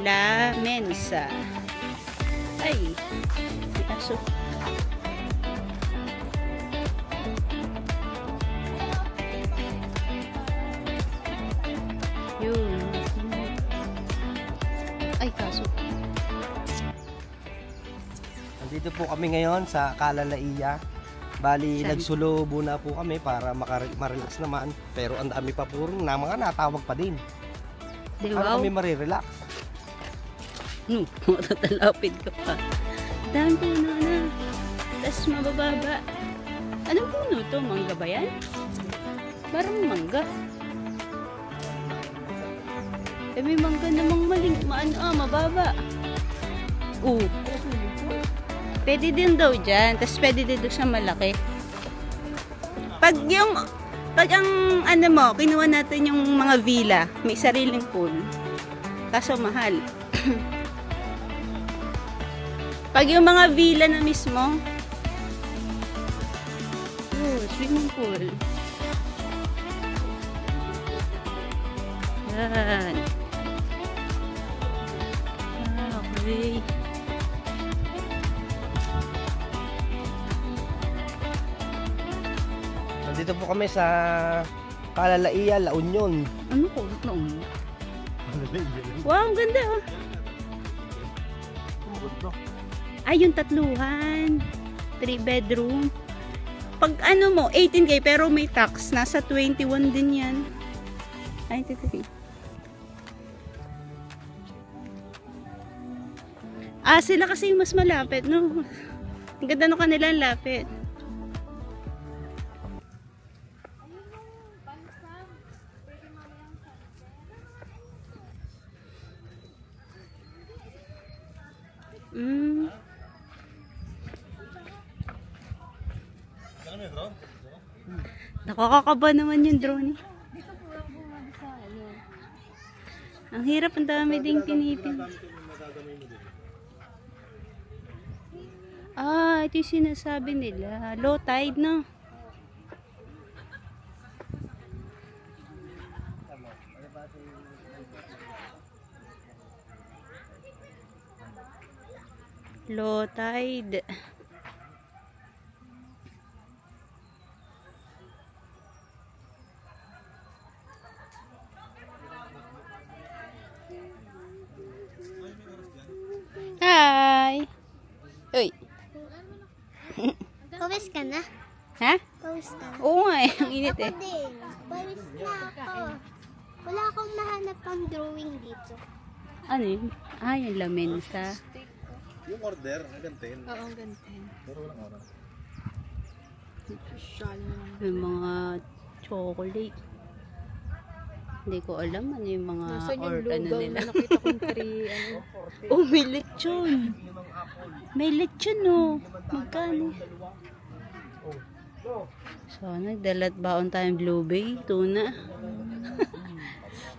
La Mensa. Ay, may aso. Yun. Ay, kaso. Nandito po kami ngayon sa Kalalaiya. Bali, Saan? nagsulubo na po kami para ma-relax naman. Pero ang dami pa po rin na mga natawag pa din. Di Para wow. kami marirelax. Matatalapid ka pa. Dami puno na. Tapos mabababa. Anong puno to? Mangga ba yan? Parang mangga. Eh may mangga namang mababa. Pwede din daw dyan. Tapos pwede din daw sa malaki. Pag ang ano mo, kinuha natin yung mga villa, may sariling pool. Kaso mahal. Pag yung mga villa na mismo, swimming pool. Yan. Okay. Nandito po kami sa Kalalaiya, La Union. Ano ko? Wow, ang ganda oh. Ay, yung tatluhan. 3 bedroom. Pag ano mo, 18K pero may tax. Nasa 21 din yan. Ay, titi. Sila kasi yung mas malapit, no? Ang ganda no kanila ang lapit. Nakakakaba naman yung drone. Ang hirap, ang dami ding pinipin. Ito yung sinasabi nila. Low tide na. Low tide. Hi! Uy! Pawis ka na? Ha? Pawis ka na? Oo nga eh, ang init eh. Ako din. Pawis na ako. Wala akong nahanap pang drawing dito. Ano yun? Yung La Mensa. Yung order, gantin. Oo, ang gantin. Pero walang oras. Yung mga chocolate. Hindi ko alam ano yung mga Nasaan yung or ano lugaw nila. na nakita kong 3, ano? Oh, may lechon. May lechon oh. Magkano? Sana dalat baon tayong Blue Bay, tuna.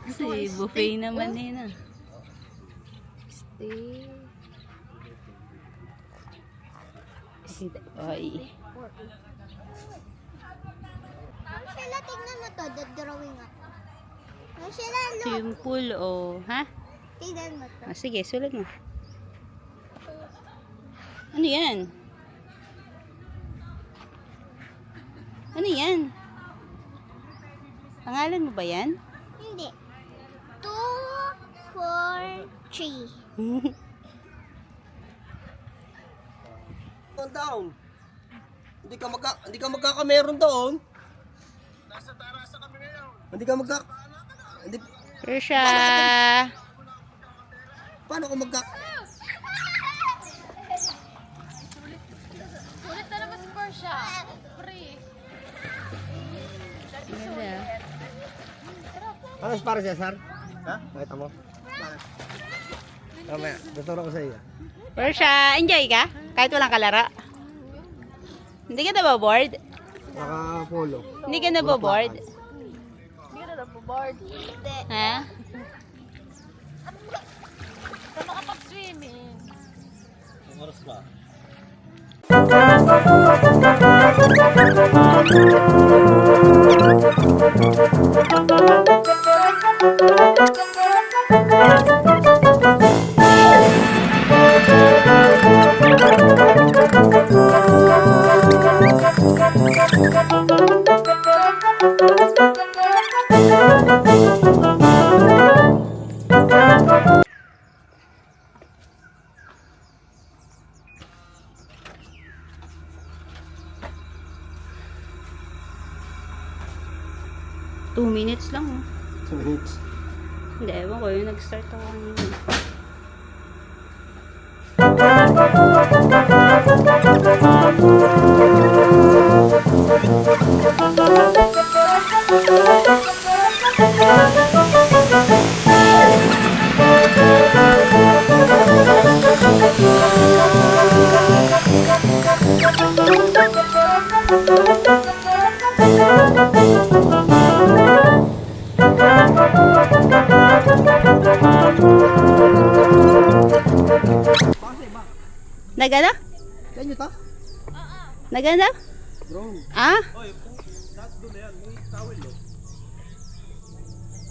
Kasi buffet naman eh na. Stay. Ay. Ang sila, tignan mo to. Drawing ako. Ang sila, look. Simple oh. Ha? Tignan mo to. Sige, sulat mo. Ano yan? Ano yan? Pangalan mo ba yan? Hindi. 2, 4, 3. Down. Hindi ka magkakameron doon. Nasa Tarasa kami ngayon. Hindi Risha! paano ko Ulit na naman si Porsche. Free. Ano para Cesar? Ha? Nakita mo? Mamaya, tuturo ko sa iyo. Risha, enjoy ka? Kahit walang kalaro? Hindi ka nababoard? Naka-polo. Hindi ka nababoard? Hindi ka na naboboard. Ha? Ka makapag-swimming. Ang oras ba? 2 minutes lang oh. 2 minutes. Hindi, ewan ko yung nag-start ako kanina. Nagana? Ganyo to? Nagana? Drone. Ah?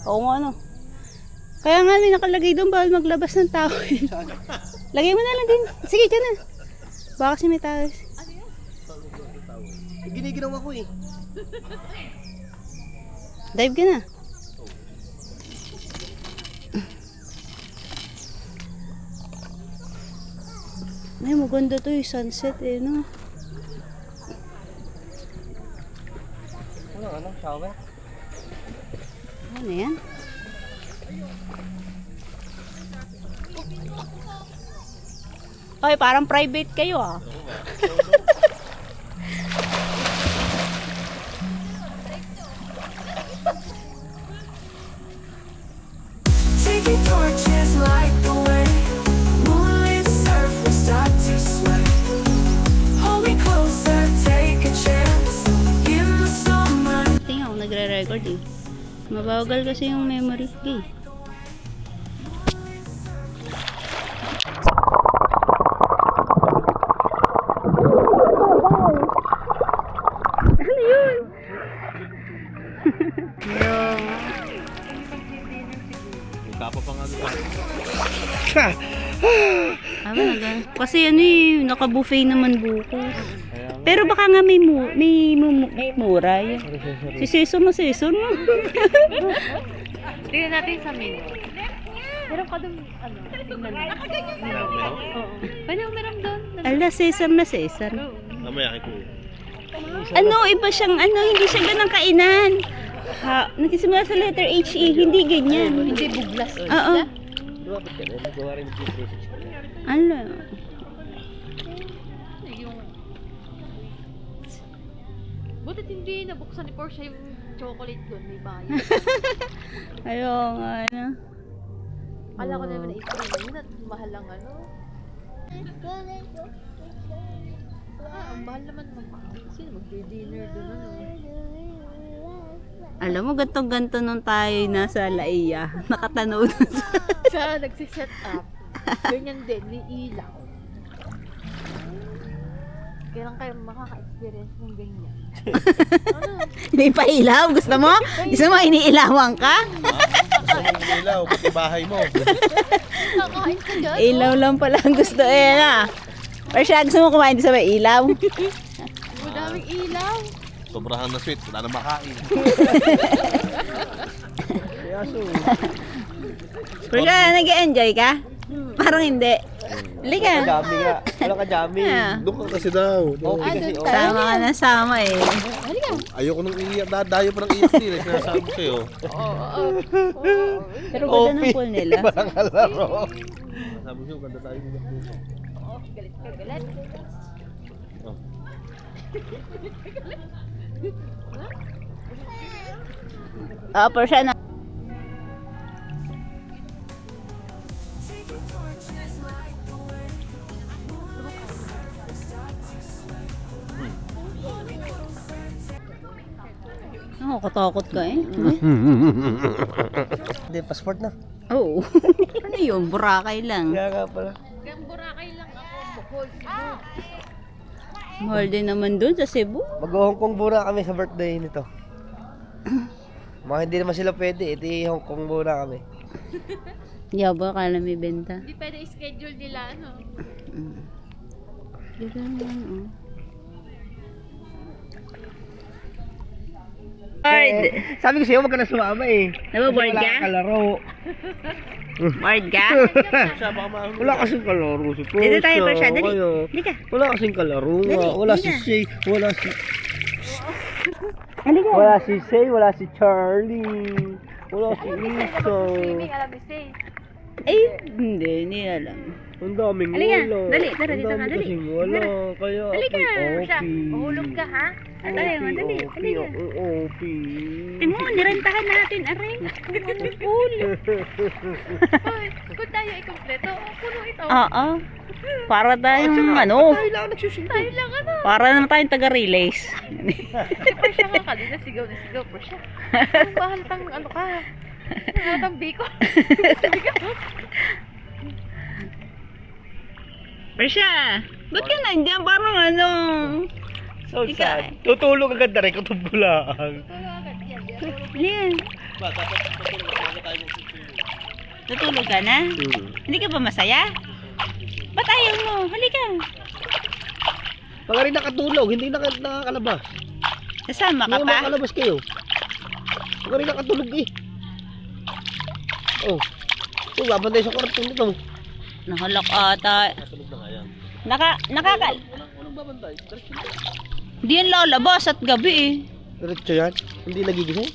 Oo nga no. Kaya nga may nakalagay doon bawal maglabas ng towel. Lagay mo na lang din. Sige, dyan na. Baka kasi may towel. Giniginaw ako eh. Dive ka na. Ay, maganda to yung sunset eh, no? Ano, shower? Ano yan? Ay, parang private kayo ah. Tiki torches light the way. Moonlit surf will start to sway. Hold me closer, take a chance. In the summer. Tingnan ako, nagre-record eh. Mabagal kasi yung memory. Okay. Ano yun? Yung... Kapa pa nga doon. Kasi ano eh, naka-buffet naman buko. Pero baka nga may mura yun. Si Season mo. Tingnan natin sa menu. Meron ka doon, ano, tingnan mo. Oo. Meron doon. Ala, Cesar na Cesar. Mamaya kay Kuya. Ano, iba siyang ano, hindi siya ganang kainan. Ha, nagsisimula sa letter H-E, hindi ganyan. Hindi buglas. Oo. Lumapit ka rin. Nagawa rin yung process. Ano? Yung... Butit hindi nabuksan ni Porsche yung chocolate doon, may bayad. Ayaw nga, ano. Kala ko naman i-screen yun at mahal lang ano. Ang mahal naman sino mag-dinner doon ano. Alam mo, ganto-ganto nung tayo nasa Laia. Nakatanaw dun sa... Siya nagsiset up. Ganyan din, may ilaw. Kailan kayo makaka-experience ng ganyan? Ano? Hindi pa ilaw. Gusto mo? Gusto mo iniilawan ka? Ilaw, pati bahay mo. Nakakain ka dyan? Ilaw lang pala ang gusto eh na. Pero siya, gusto mo kumain sa may ilaw? Madaming ilaw. Sobrahan na sweet, wala na makain. Pero siya, nag-enjoy ka? Parang hindi. Halika. Kadami nga. Wala kadami. Ah. Doon ka kasi daw. Okay kasi. doon Okay. Sama ka na sama eh. Halika. Ayoko nang iiyak, dadayo pa ng iyak nila. Sinasabi ko sa'yo. Oo. Pero ganda ng pool nila. Parang kalaro. Sabi ko sa'yo, ganda tayo iyak dito. Galit ka, galit. Oh. Pero siya na. Nakakatakot ka eh. Hindi, passport na. Oo. Ano yun? Boracay lang. Kaya nga pala. Kaya Boracay lang ako. Bukol, Cebu. Mahal din naman dun sa Cebu. Mag-Hong Kong muna kami sa birthday nito. Mga hindi naman sila pwede. Ito Hong Kong muna kami. Yabo, akala may benta. Hindi pwede i-schedule nila, ano. Dito naman, oh. Bored! Sabi ko sa'yo, wag ka na sumama eh. Nababoard Wala ka? kang kalaro. Bored ka? Wala kasing kalaro si Pusha. Dito tayo, Persha. Dali. Kayo. Dali ka. Wala kasing kalaro nga. Dali, Wala dali si na. Shay. Wala si... Halika. Wala si Say, wala si Charlie. Wala si Isa. Swimming, alam ni Say. Ay, hindi alam. Ang daming Halika, wala. dali, tara, Ang dito ka, dami dali. kasing wala. Kaya Halika. ako'y Siya, OP. mahulog ka ha? Tayo, dali, OP, halika. ako OP. Tingnan mo, nirentahan natin, aray. Pool. Hoy, kung tayo ikumpleto, puno ito. Oo. Para tayong ano, Tayo lang nagsusunod. Tayo lang ano. para naman tayong taga-relays. Si Persya nga kanina, sigaw na sigaw, Persya. Ang bahaltang ano ka. Bahaltang biko. Persya, ba't ka nandiyan? Parang ano, So Ika. sad. Tutulog agad na rin, kutub ko lang. Lian, tutulog ka na? Hindi ka ba masaya? Ba't ayaw mo? Halika. Pag rin nakatulog, hindi nakakalabas. Kasama ka Hindi pa? makakalabas kayo. Pag rin nakatulog eh. Oh. Oh, babantay sa kwarto nito. Nahalak ata. Tulog na nga yan. Nakakal. Walang babantay. Di yan lalabas at gabi eh. Diretso yan. Hindi nagigising.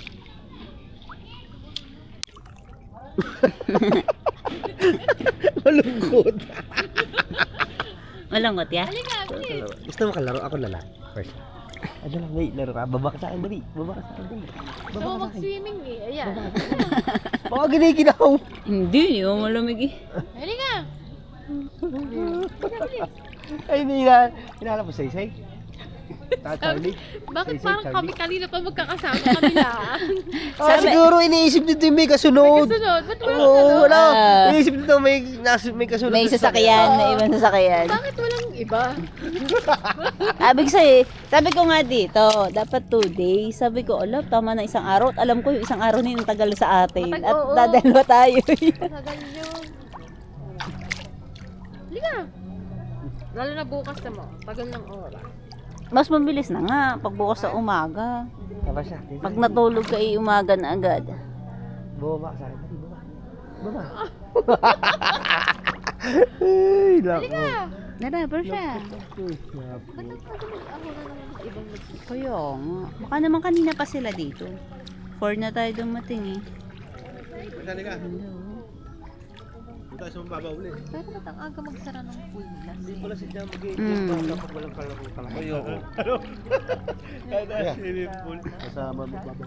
Malungkot. Malungkot ya? Gusto mo kalaro? Ako na lang. First. Ano lang, wait, laro ka. Baba ka sa akin, dali. Baba ka sa akin, dali. Gusto mo mag-swimming eh. Ayan. Baka giniginaw. Hindi, di mo malamig eh. Halika. Ay, hindi hinala mo say-say. Charlie. Bakit Say, parang Charlie. kami kanina pa magkakasama kanila? Siguro iniisip nito yung may kasunod. Kasunod, ba't wala Oo, kasunod? wala. Ah. Iniisip nito may kasunod. May sa sasakyan, may ibang sasakyan. Bakit walang iba? Abig sa'yo, sabi ko nga dito, dapat 2 days. Sabi ko, alam, tama na isang araw. At alam ko yung isang araw na yung tagal sa atin. Matag- At oo. dadalawa tayo. Tagal yun. Halika. Lalo na bukas na mo. Tagal ng oras. Mas mabilis na nga, pagbukas sa umaga. Tama siya. Pag natulog ka, umaga na agad. Bumaba ka sa akin. Dali, baba. Baba. Ay, lako. Narabar siya. Kaya nga. Baka naman kanina pa sila dito. 4 na tayo dumating eh. Sali ka. Doon tayo sa mababa uli. Pero ba't ang aga magsara ng pool nila? Hindi pala si Jam Mm. kapag walang kalaro talaga. Ay, oo. Kaya Swimming pool. Kasama mababa.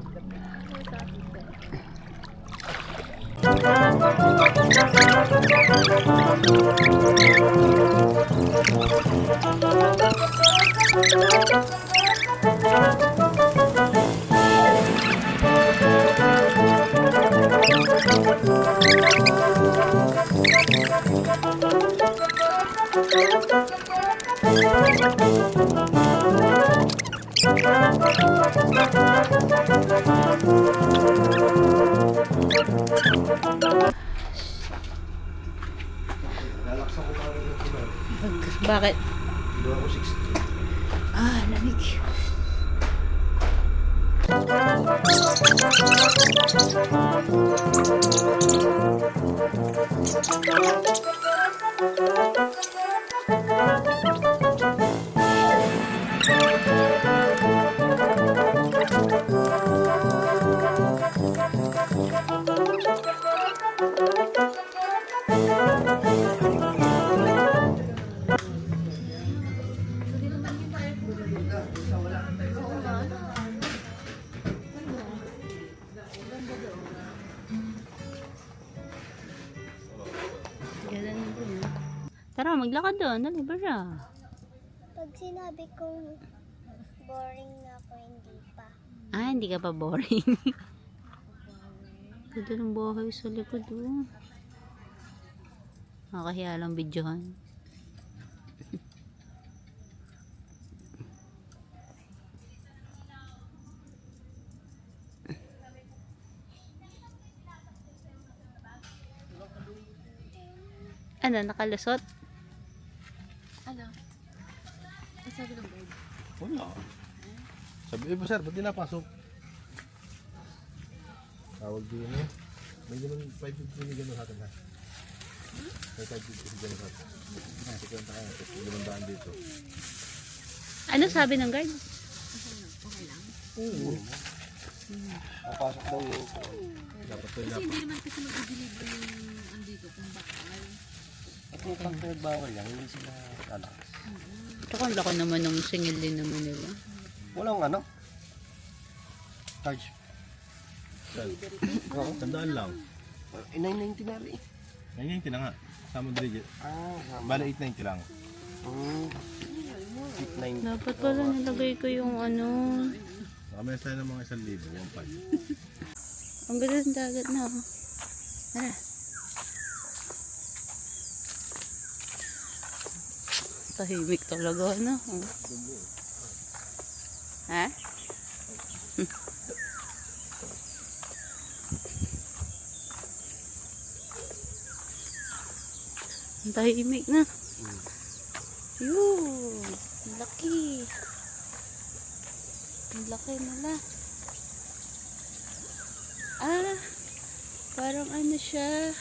Bakit? Doon ako 60. Ah, lamig. Tara, maglakad doon. Dali ba siya? Pag sinabi kong boring na ako, hindi pa. Ah, hindi ka pa boring. Ganda ng bahay sa likod, oh. Nakakahiya lang videohan. Ano, nakalusot? Ano? Ang sabi ng bird? Wala. Sabi, sir, ba't di napasok? Tawag din eh. May ganun 550 ni ganun hatin ha. May 550 ni ganun hatin. Kasi kwenta ka, tapos 500 dito. Ano sabi ng guard? Papasok daw yung Dapat to Kasi hindi naman kasi mag-deliver yung andito kung bakal. At yung pang bawal yan, hindi sila anak. Tsaka ang laki naman ng singil din naman nila. Walang ano? Charge. Oo. Tandaan lang. 990 na rin. Ngayon yung tinanga. Sama dili. Ah, Bala 890 lang. 9. Dapat pala nilagay ko yung ano. Nakamaya tayo ng mga 1,000. 1,500. Ang ganda ng dagat na. Oh. Tara. Tahimik talaga, ano? Oh. Ha? Ang tahimik na. Yun. Ang laki. Ang laki nila. Ah, parang ano siya.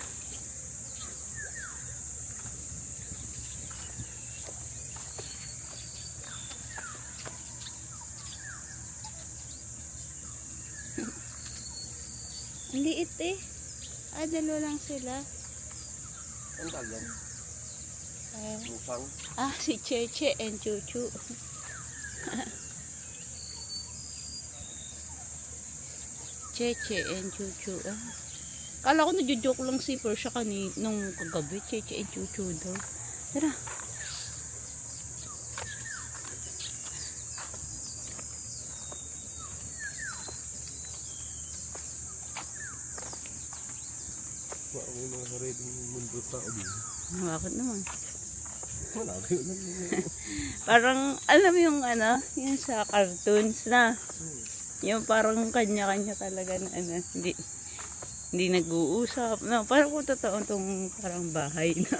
Ang liit eh. Ah, dalawa lang sila. Ang tagal. Ah, Musang. si Cheche and Chuchu. Cheche and Chuchu. Ah. Kala ko nagjo-joke lang si Persha nung kagabi. Cheche and Chuchu daw. Tara. May mga kareding mundo tao din. Bakit naman? Wala kayo lang. Parang, alam mo yung ano, yung sa cartoons na. Yung parang kanya-kanya talaga na ano, hindi nag-uusap. No, parang kung totoo itong parang bahay na.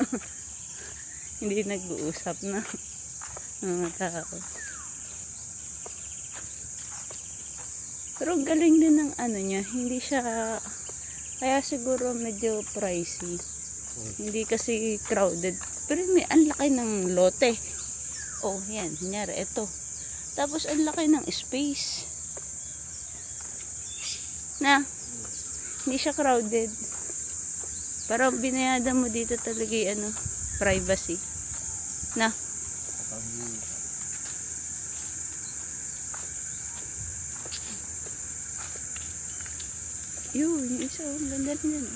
Hindi nag-uusap na mga tao. Pero ang galing din ng ano niya, hindi siya, kaya siguro medyo pricey. Hindi kasi crowded. Pero may ang laki ng lote. Oh, yan. Kunyari, ito. Tapos ang laki ng space. Na, hindi siya crowded. Parang binayada mo dito talaga yung ano, privacy. Na. Yun, yung isa, ang ganda rin yan.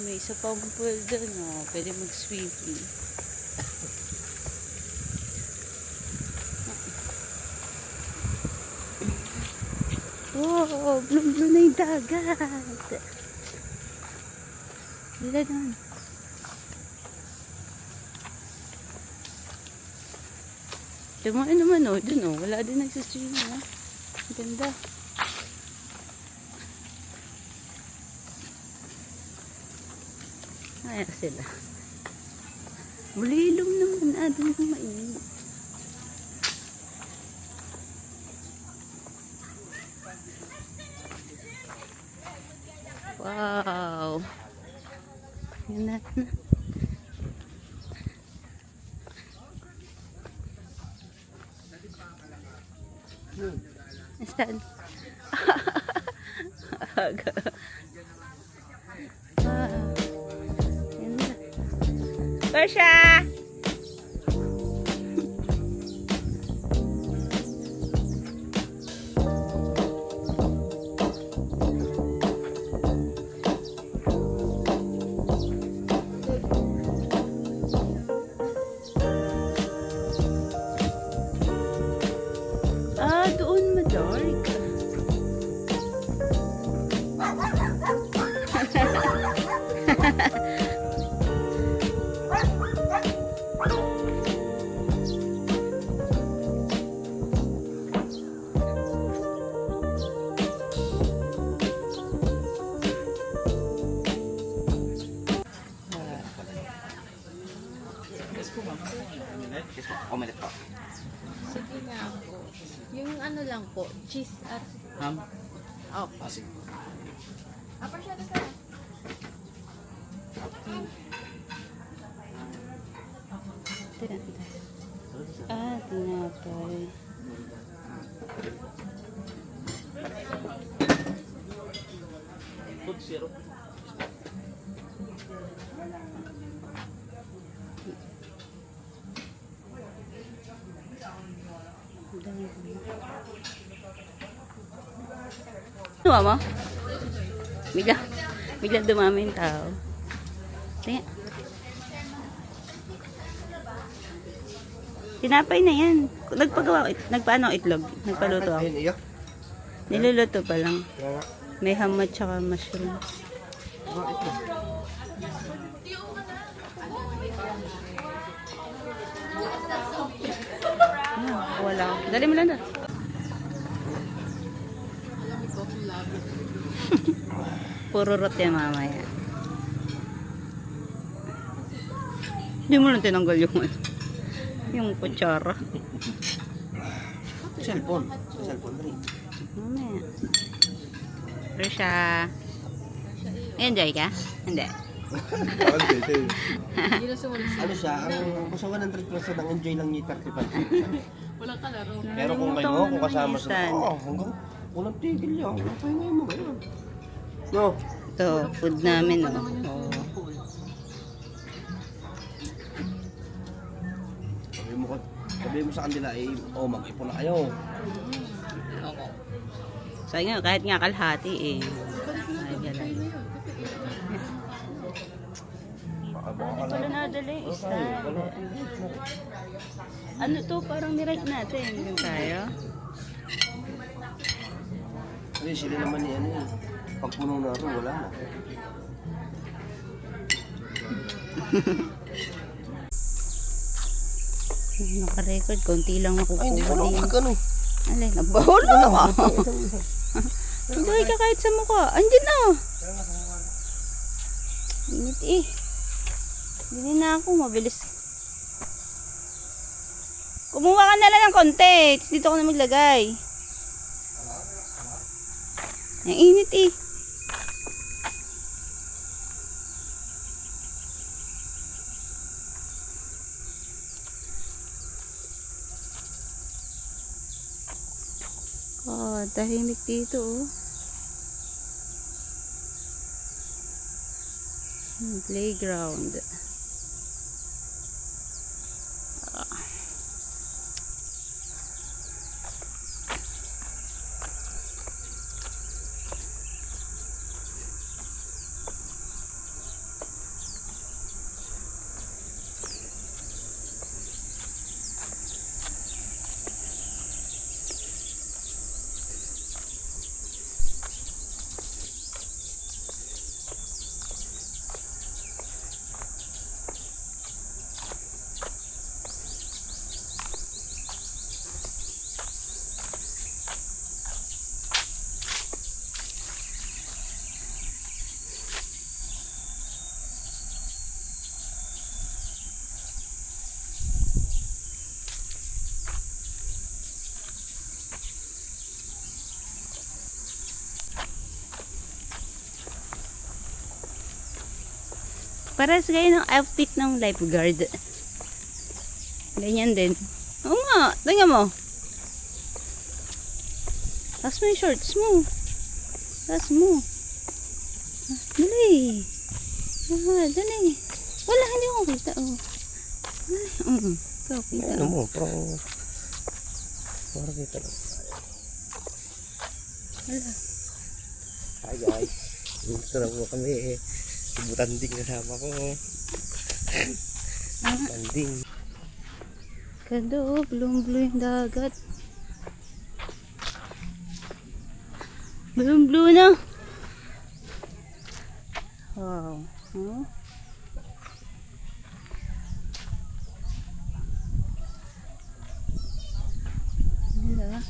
May isa pang pool doon, oh. Pwede mag-swimming. Wow, blue na yung dagat. Dila doon. Tumain naman, oh. Doon, oh. Wala din nagsiswimming, oh. Ganda. Ayan sila. Mulilom naman. Doon yung mainit. Wow. Yan na. Saan? Aga. Yan na. Persha! Doon ma-dark. Omelette po. Sige na po. Yung ano lang po, cheese at... Ham? Oh. Sige. Tinapay. Food zero. Ano mo? Bigla dumami yung tao. Tingnan. Tinapay na yan. Nagpaano itlog? Nagpaluto ako. Ayun, iyo. Niluluto pa lang. Kaya nga. May hamad tsaka mushroom. Bakit na? Wala. Dali mo lang na. Puro rot yan mamaya. Hindi mo lang tinanggal yung kutsara. Cellphone. Cellphone rin. Mamaya. Risha. Enjoy ka? Hindi. Ano siya, ang gusto ko ng 3% ang enjoy lang niya 35. Walang kalaro. Pero kung kayo, kung kasama sa hanggang walang tigil yan. Okay na mo ganyan. No? Ito, food namin, oh. Oh. Sabi mo sa kanila, eh, oh, mag-ipon na kayo. So, yun, kahit nga kalahati, eh. Ay, galay. Ano pala nadali? Stand. Ano to? Parang niride natin. Yun tayo. Kasi sila naman ni ano eh. Pag puno na ito, wala na. Naka-record. Konti lang Ay, hindi ko nakukuha na din. ano. Alay, nabawala ka. Hindi ka kahit sa mukha. Andiyan na. Init eh. Hindi na ako. Mabilis. Kumuha ka na lang ng konti. Dito ko na maglagay. Ang init eh. Oh, tahimik dito oh. Playground. Pares kayo ng outfit ng lifeguard. Ganyan din. Oo nga, tingnan mo. Taas mo yung shorts mo. Taas mo. Dali. Dali. Wala, hindi ko kita. Oh. Ikaw, kita. Ano mo, parang kita lang. Wala. Hi guys. Gusto na po kami eh. Butanding kasama ko. Butanding. Ganda oh, blue yung dagat. Blue na. Wow. Oh. Ganda.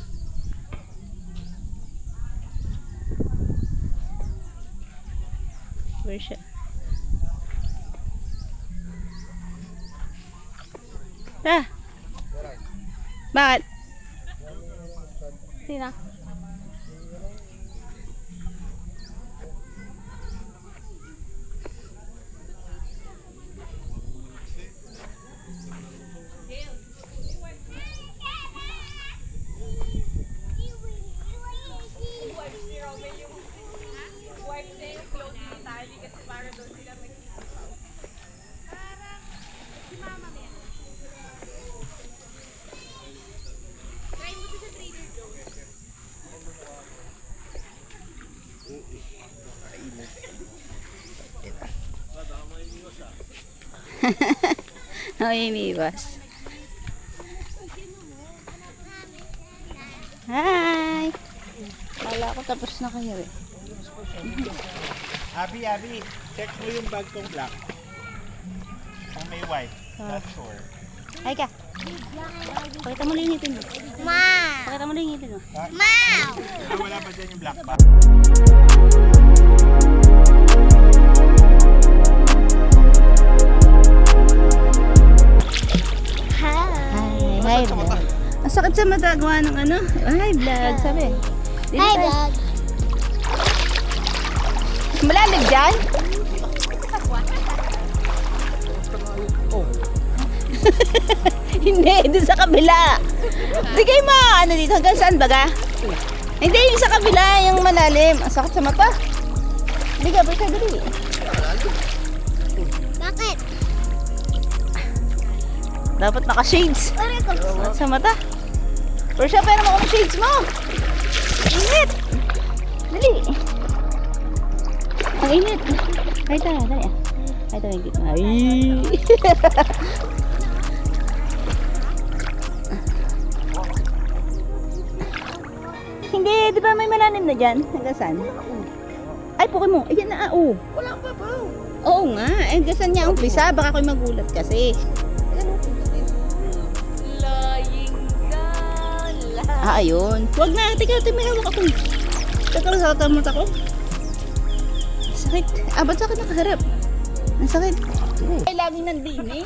Where siya? Bakit? Sino? Ay, umiiwas. Hi! Kala ko tapos na kayo eh. Abi, check mo yung bag kong black. Kung may white, not sure. Hi ka! Pakita mo lingitin mo. Ma! Pakita mo lingitin mo. Ma! Ah, wala ba dyan yung black bag? Hi! Hi, vlog. Ang sakit sa mata. Gawa ng ano? Hi, vlog. Sabi. Dito Hi, tayo. vlog. Malalig dyan? Hindi, doon sa kabila. Hindi kayo ano dito. Hanggang saan baga? Hindi, yung sa kabila, yung malalim. Ang sakit sa mata. Hindi ka, basta dali. Bakit? Dapat naka-shades. Sakit sa mata. Pero siya, pera mo kung shades mo. Init. Dali. Ang init. Ay, ito, dali ah. Ay, ito, higit na. Ay. Hindi, di ba may malalim na dyan? Hanggang saan? Ay, puki mo. Ayan na, oo. Wala pa ba? Oo nga. Eh, hanggang saan niya umpisa? Baka ako'y magulat kasi. Ah, ayun. Huwag na. Teka, may hawak ako. Teka, sakamot ako. Sakit. Ah, ba't sakit nakaharap? Ang sakit. Ay, laging nandin eh.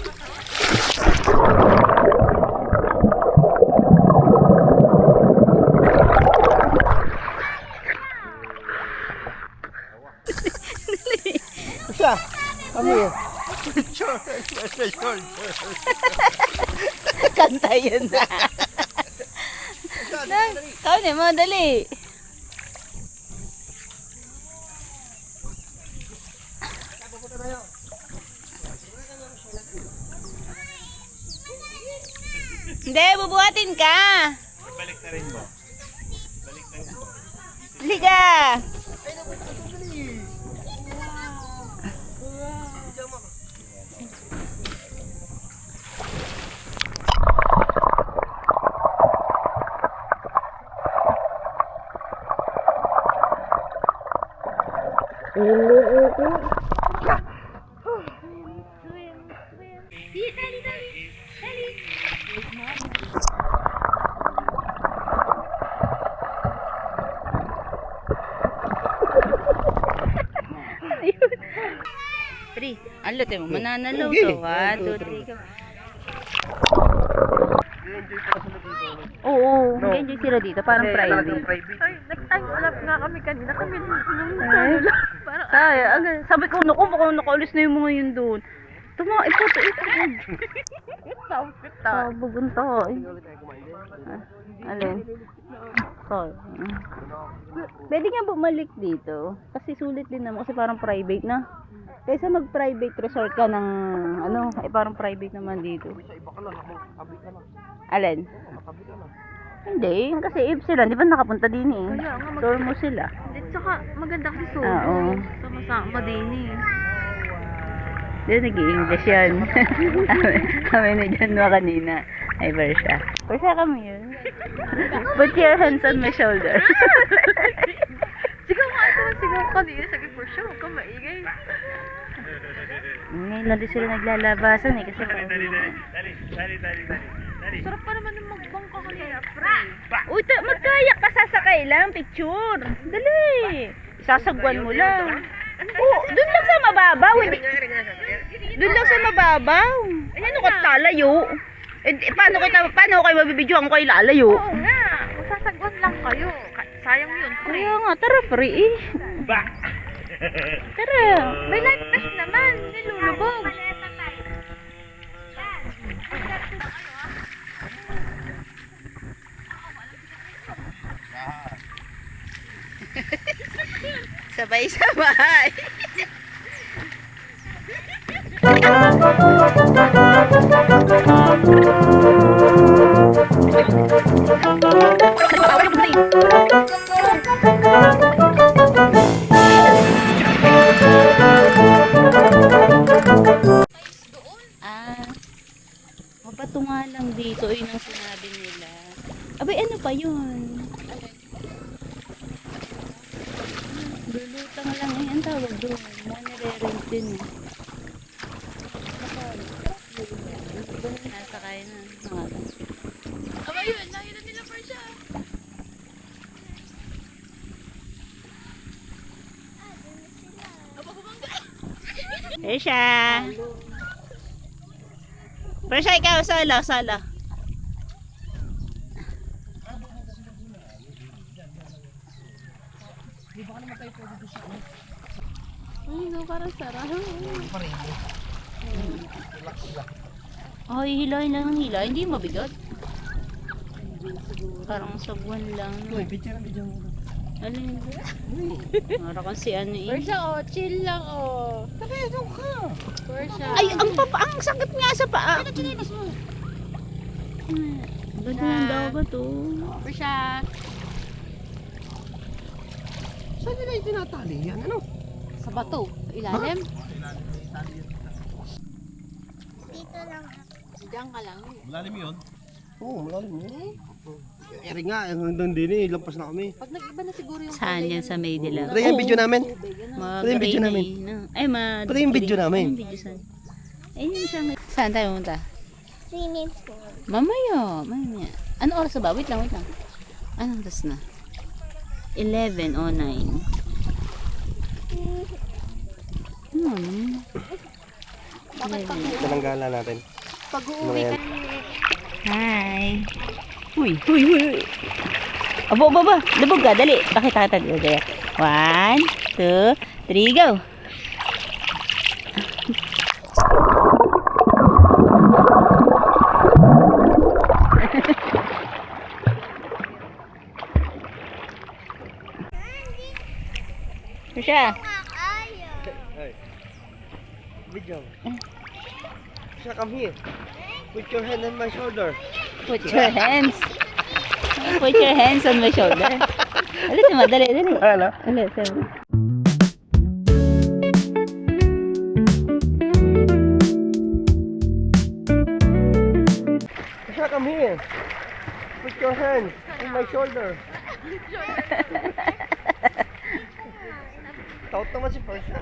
Siya. Kami eh. Kanta yun na. Kaunin mo, dali. Hindi, bubuhatin ka. Balik na rin mo. Liga. Three. Ang lute mo, mananalaw Okay. to. 1, 2, 3. Oo, nag-enjoy sila dito. Parang private. Ay, nag-time nga kami kanina. Kami nung parang Sabi ko, naku, baka nakaulis na yung mga yun doon. Ito. outfit ta. Bugunta. Alin? Sorry. Pwede nga bumalik dito. Kasi sulit din naman. Kasi parang private na. Kaysa mag-private resort ka ng parang private naman dito. Alin? Hindi. Kasi if sila, di ba nakapunta din eh. Kaya nga, Tour mo sila. At saka maganda kasi solo. Oo. Sama-sama din eh. Doon nag-i-English yan. Kami na dyan mo kanina. Ay, Bersha. Bersha kami yun. Put your hands on my shoulder. Sigaw nga ito. Sigaw kanina. Sabi for sure, huwag ka maingay. Ngayon lang din sila naglalabasan eh. Kasi Dali. Sarap pa naman yung magbangka kanina, pre. uy, magkayak ka, sasakay lang. Picture. Dali. Isasagwan mo lang. Oo, dun lang sa mababaw. Dun lang sa mababaw. Ano ka lalayo? Paano kayo mabibidyoan ko kayo lalayo? Oo nga. Masasagwan lang kayo. Sayang yun, pre. Kaya nga, tara free eh. Tara. May life vest naman. Nilulubog. Sabay-sabay. Ah, mabato nga lang dito, yun ang sinabi nila. Abay, ano pa yun? Lulutang lang, ang tawag doon. Mga nire-rent din eh. Nasa kaya na. Aba yun, nakita nila pa siya. Eh siya. Pero siya ikaw, sala. Ay, no, parang sarap. Oh, hihilahin lang ng hila. Hindi mabigat. Parang sa buwan lang. Uy, picture ang video mo. Alin? Para kasi ano eh. Porsche, oh, chill lang, oh. Ano ka? Porsche. Ay, ang sakit nga sa paa. Ganyan daw ba to? Porsche. Saan nila yung tinatali yan? Ano? Sa bato. Sa ilalim. Dito lang ako. Diyan ka lang. Malalim yun. Oo, malalim yun. Eri nga, hanggang din eh, lampas na kami. Pag nag-iba na siguro yung Saan yan sa may dilaw? Pati yung video namin. Mag Pati yung video namin. Ay, Pati yung video namin. Yung video saan? Ayun sa may... Saan tayo pumunta? Swimming pool. Mamaya. Ano oras na ba? Wait lang. Anong oras na? 11:09. Ano? Talanggala natin. Pag-uwi ka Hi. Uy. Abo. Labog ka. Dali. Pakita kita. Dali. 1, 2, 3, go. Siya. Hey. Video. Siya, come here. Put your hand on my shoulder. Put your hands. Put your hands on my shoulder. Dali. Ano? Ulit. Siya, come here. Put your hand on my shoulder. Taot naman si Persia.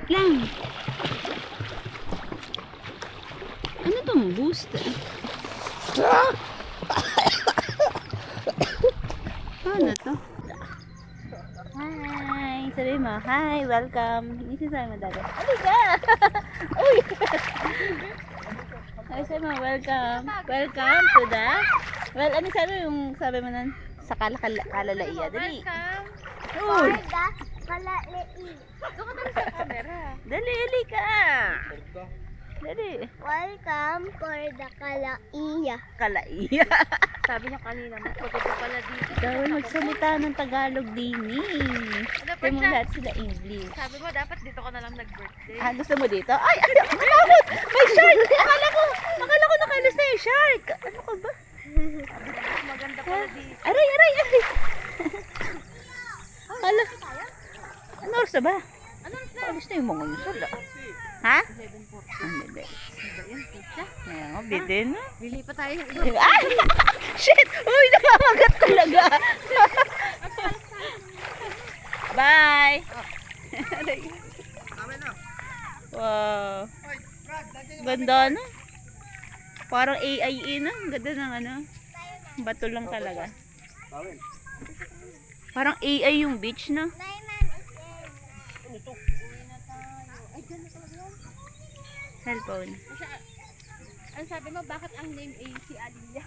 Lang. Ano tong boost? Ano to? Hi! Sabi mo, hi! Welcome! Hindi sabi mo dali. Halika! Uy! Ay, sabi mo, welcome! Welcome to the... Well, ano sabi mo nun? Sa kalalaiya. Dali! Uy! Kalai. Doon ka tayo sa camera. Dali, halika! Dali! Welcome for the Kalaiya. Kalaiya! Sabi niya kanina, magpagod pala dito. Bawal magsalita ng Tagalog din eh. Kasi mo lahat sila English. Sabi mo, dapat dito ka na lang nag-birthday. Ah, gusto mo dito? Ay, nakakot! May shark! Akala ko nakalis na yung shark. Ano ka ba? Maganda pala dito. Aray! Akala. Ano oras na ba? Ano na? Alis na yung mga sala. Ha? 11:40. Ang bebe. Diba yun, pizza? Ayan o, bide na. Bili pa tayo ng iba. Ah! Shit! Uy, nakamagat talaga. Bye! Aray. Wow. Ganda na. Parang AIE na. Ganda ng ano. Bato lang talaga. Parang AI yung beach na. Cellphone. Ang sabi mo, bakit ang name ay si Aliyah?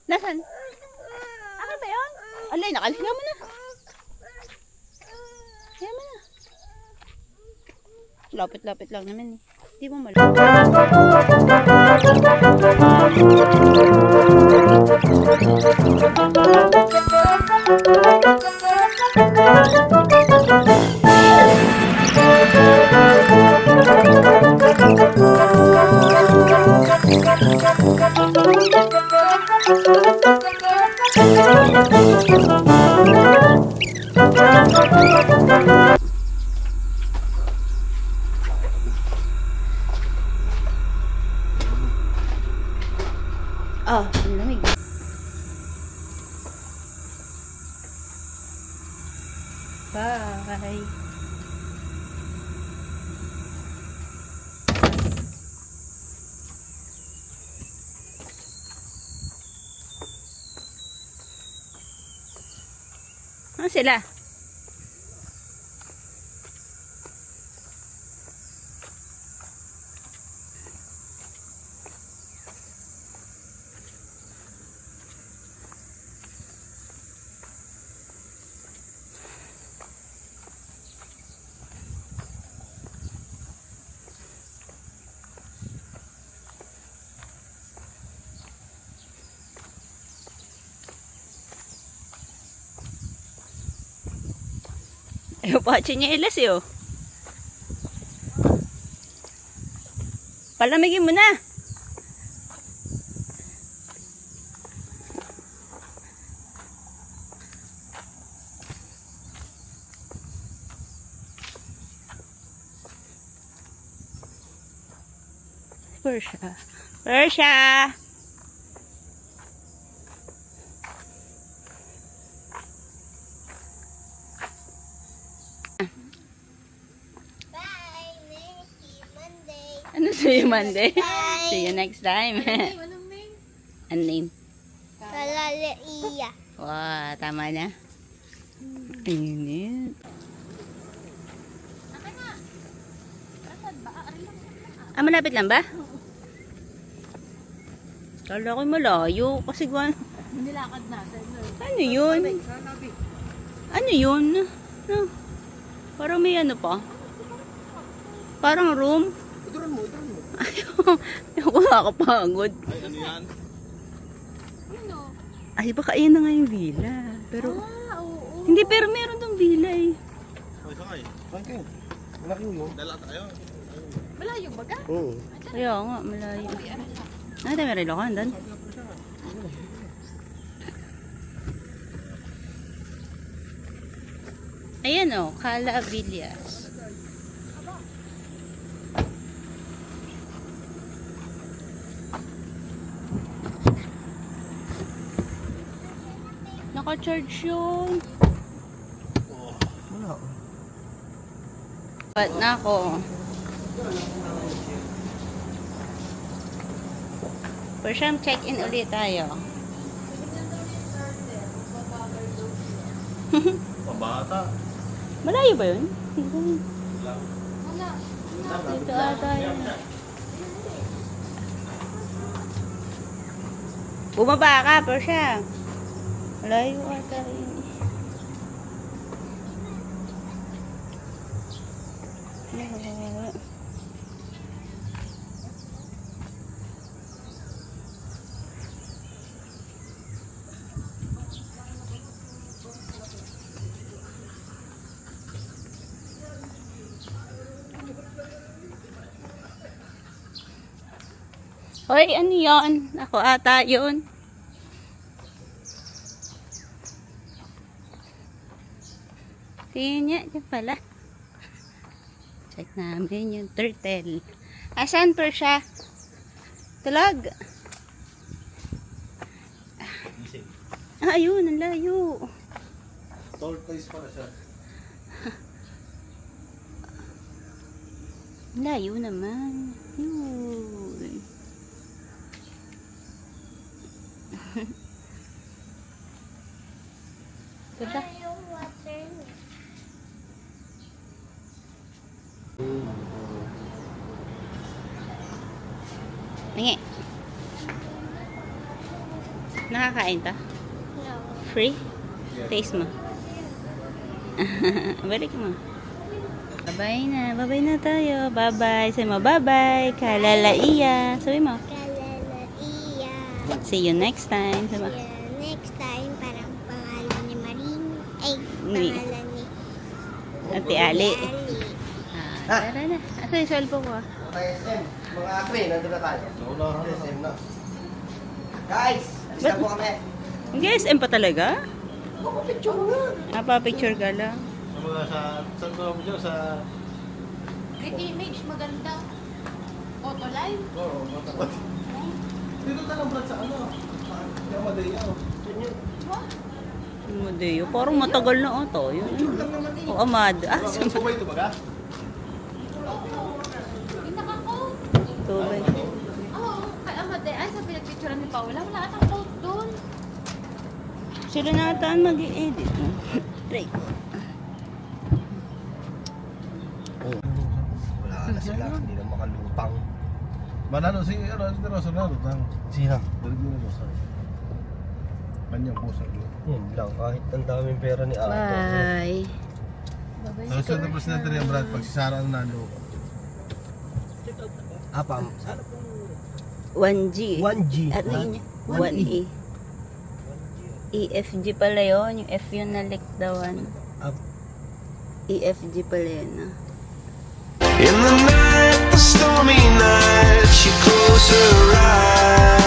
Nasaan? Ano ba yun? Alay, nakaliga mo na. Kaya mo na. Lapit-lapit lang naman eh. Di mo malaki. Oh, ang lamig. Bye. Ano sila? Ayaw pa tsinelas eh oh. Palamigin mo na. Persia. Persia. Bye! See you Monday. Ano see you Monday? Bye! See you next time. Ano name? Kalaliya. Wow, tama na. Init. Ah, malapit lang ba? Kala ko malayo kasi gawa. Nilakad natin. Ano yun? Ano yun? Ano? Parang may ano pa. Parang room. Ituran mo, ituran mo. Ayaw ko nakakapagod. Ay, ano yan? Ay, baka ayun na nga yung villa. Pero, hindi, pero meron tong villa eh. Ay, sakay. Saan kayo? Malaking yun. Dala tayo. Malayo ba ka? Oo. Kaya nga, malayo. Ano tayo, may relokan doon? Ayan o, Cala Villas. Naka-charge yun. Wala. Ba't na ako? For sure, check-in ulit tayo. Pambata. Malayo ba yun? Dito ata yun. Bumaba ka, Persha. Malayo ata yun. Hoy, ano yun? Ako ata yun. Tingnan niya, dyan pala. Check namin yung turtle. Asan per siya? Tulag. Ah, ayun, ang layo. Tortoise pala siya. Ang layo naman. Yun. Tulag. Yung water niya. Nangi. Nakakain to? No. Free? Taste mo. Balik mo. Babay na tayo. Bye-bye. Sabi mo, bye-bye. Kalalaiya. Sabi mo, Kalalaiya. see you next time. Sabi mo, Next time, parang pangalan ni Marin. Ay, Ni- pangalan ni Ate Ali. Ali. Tara na. Asa yung cellphone ko ah. Tayo SM. Mga akre, nandun na tayo. SM na. Guys, alis na po kami. Ang SM pa talaga? Napapicture ka lang. Sa mga saan ko mo dyan, sa... Pretty image, maganda. Photo live. Oo, matapat. Dito ka lang, Brad, sa ano? Yung Madaya. Modeo. Parang matagal na ito. Yun. O Amad. Ah, Ano po ba ito baga? Pinaka-coat. tubig. Oo, kay Amade. Ay, sa pinagpicturean ni Paula, wala atang coat doon. Sila na ata ang mag-i-edit. No? Try ko. Wala na sila, hindi na makalupang. Manalo si Rosa na lutang. Sino? Dalig mo na Rosa. Kanyang boss ang Yun lang, kahit ang daming pera ni Ate. Bye. Tapos yung presidente niya, Brad, pag si Sarah ang nalo. Apa? 1G. 1G. Ano yun? 1E. EFG pala yun. Yung F yun na like the one. EFG pala yun. Ah. In the night, the stormy night, she closed her eyes.